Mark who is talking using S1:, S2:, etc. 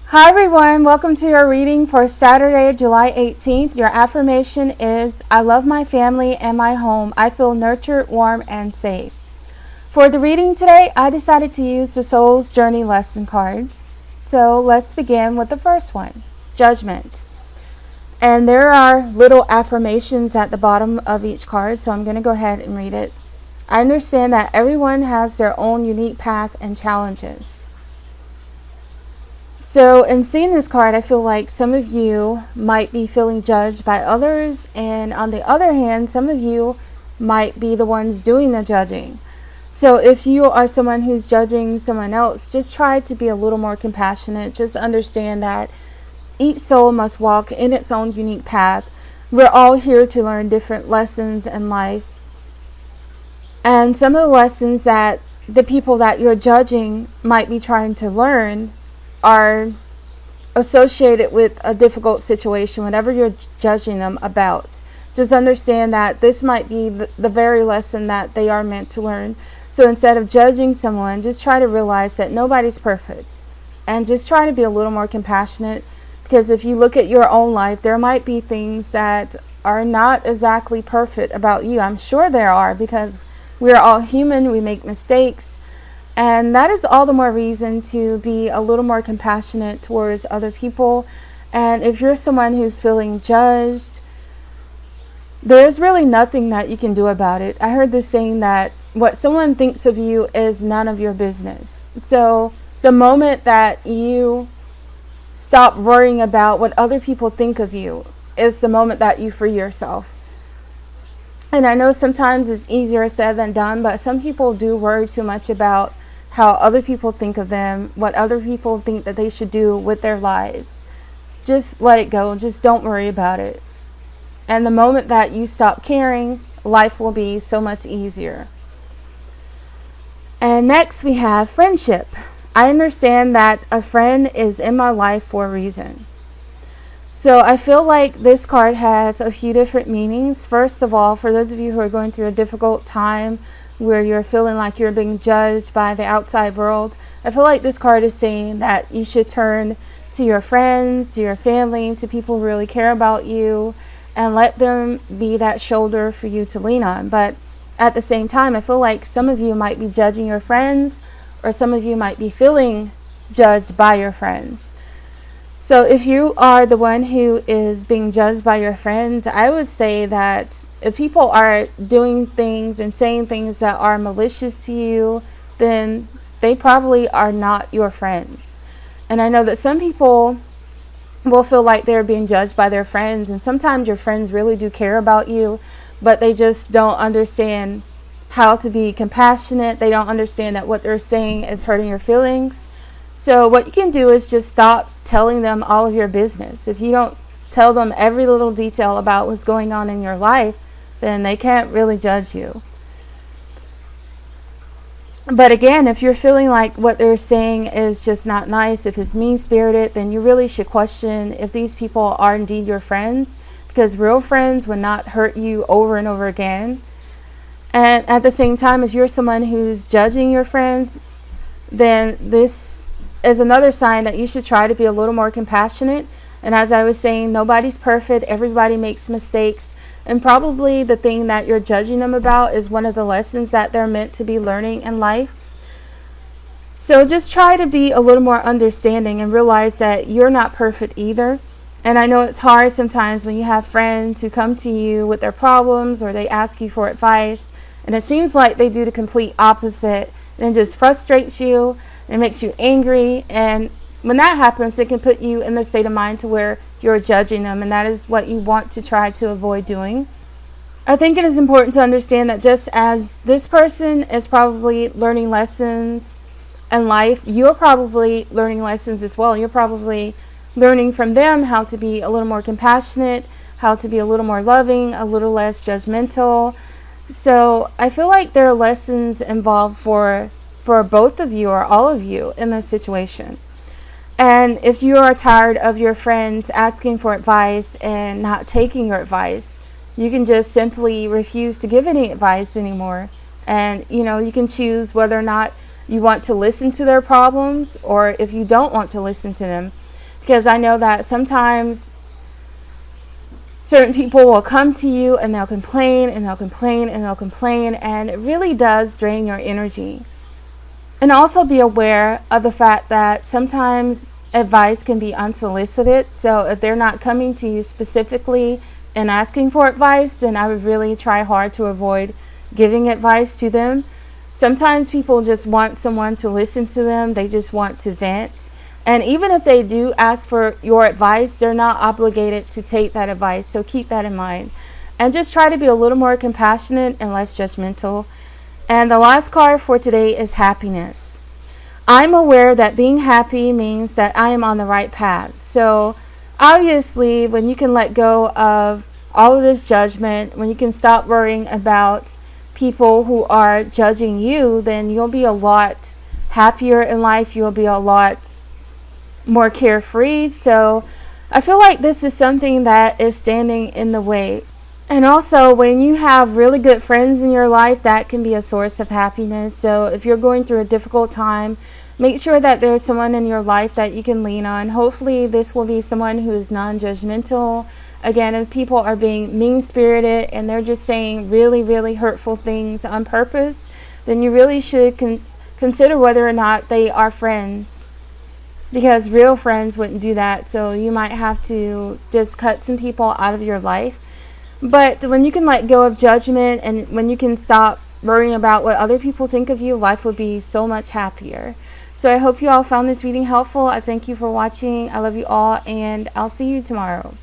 S1: Hi everyone, welcome to your reading for Saturday, July 18th. Your affirmation is, I love my family and my home. I feel nurtured, warm, and safe. For the reading today, I decided to use the Soul's Journey lesson cards. So let's begin with the first one, Judgment. And there are little affirmations at the bottom of each card, so I'm going to go ahead and read it. I understand that everyone has their own unique path and challenges. So in seeing this card, I feel like some of you might be feeling judged by others, and on the other hand, some of you might be the ones doing the judging. So if you are someone who's judging someone else, just try to be a little more compassionate. Just understand that each soul must walk in its own unique path. We're all here to learn different lessons in life. And some of the lessons that the people that you're judging might be trying to learn are associated with a difficult situation, whatever you're judging them about. Just understand that this might be the very lesson that they are meant to learn. So instead of judging someone, just try to realize that nobody's perfect. And just try to be a little more compassionate, because if you look at your own life, there might be things that are not exactly perfect about you. I'm sure there are, because we're all human, we make mistakes. And that is all the more reason to be a little more compassionate towards other people. And if you're someone who's feeling judged, there's really nothing that you can do about it. I heard this saying that what someone thinks of you is none of your business. So the moment that you stop worrying about what other people think of you is the moment that you free yourself. And I know sometimes it's easier said than done, but some people do worry too much about how other people think of them, what other people think that they should do with their lives. Just let it go. Just don't worry about it. And the moment that you stop caring, life will be so much easier. And next we have friendship. I understand that a friend is in my life for a reason. So I feel like this card has a few different meanings. First of all, for those of you who are going through a difficult time where you're feeling like you're being judged by the outside world, I feel like this card is saying that you should turn to your friends, to your family, to people who really care about you, and let them be that shoulder for you to lean on. But at the same time, I feel like some of you might be judging your friends, or some of you might be feeling judged by your friends. So if you are the one who is being judged by your friends, I would say that if people are doing things and saying things that are malicious to you, then they probably are not your friends. And I know that some people will feel like they're being judged by their friends, and sometimes your friends really do care about you, but they just don't understand how to be compassionate. They don't understand that what they're saying is hurting your feelings. So what you can do is just stop telling them all of your business. If you don't tell them every little detail about what's going on in your life, then they can't really judge you. But again, if you're feeling like what they're saying is just not nice, if it's mean-spirited, then you really should question if these people are indeed your friends, because real friends would not hurt you over and over again. And at the same time, if you're someone who's judging your friends, then this is another sign that you should try to be a little more compassionate. And as I was saying, nobody's perfect. Everybody makes mistakes. And probably the thing that you're judging them about is one of the lessons that they're meant to be learning in life. So just try to be a little more understanding and realize that you're not perfect either. And I know it's hard sometimes when you have friends who come to you with their problems, or they ask you for advice, and it seems like they do the complete opposite, and it just frustrates you. It makes you angry, and when that happens, it can put you in the state of mind to where you're judging them, and that is what you want to try to avoid doing. I think it is important to understand that just as this person is probably learning lessons in life, you're probably learning lessons as well. You're probably learning from them how to be a little more compassionate, how to be a little more loving, a little less judgmental. So I feel like there are lessons involved for both of you or all of you in this situation. And if you are tired of your friends asking for advice and not taking your advice, you can just simply refuse to give any advice anymore. And you can choose whether or not you want to listen to their problems, or if you don't want to listen to them. because I know that sometimes certain people will come to you and they'll complain and they'll complain and they'll complain, and it really does drain your energy. And also be aware of the fact that sometimes advice can be unsolicited. So if they're not coming to you specifically and asking for advice, then I would really try hard to avoid giving advice to them. Sometimes people just want someone to listen to them. They just want to vent. And even if they do ask for your advice, they're not obligated to take that advice. So keep that in mind. And just try to be a little more compassionate and less judgmental. And the last card for today is happiness. I'm aware that being happy means that I am on the right path. So obviously, when you can let go of all of this judgment, when you can stop worrying about people who are judging you, then you'll be a lot happier in life. You'll be a lot more carefree. So I feel like this is something that is standing in the way. And also, when you have really good friends in your life, that can be a source of happiness. So if you're going through a difficult time, make sure that there's someone in your life that you can lean on. Hopefully this will be someone who is non-judgmental. Again, if people are being mean-spirited and they're just saying really, really hurtful things on purpose, then you really should consider whether or not they are friends. Because real friends wouldn't do that. So you might have to just cut some people out of your life. But when you can let go of judgment and when you can stop worrying about what other people think of you, life would be so much happier. So I hope you all found this reading helpful. I thank you for watching. I love you all, and I'll see you tomorrow.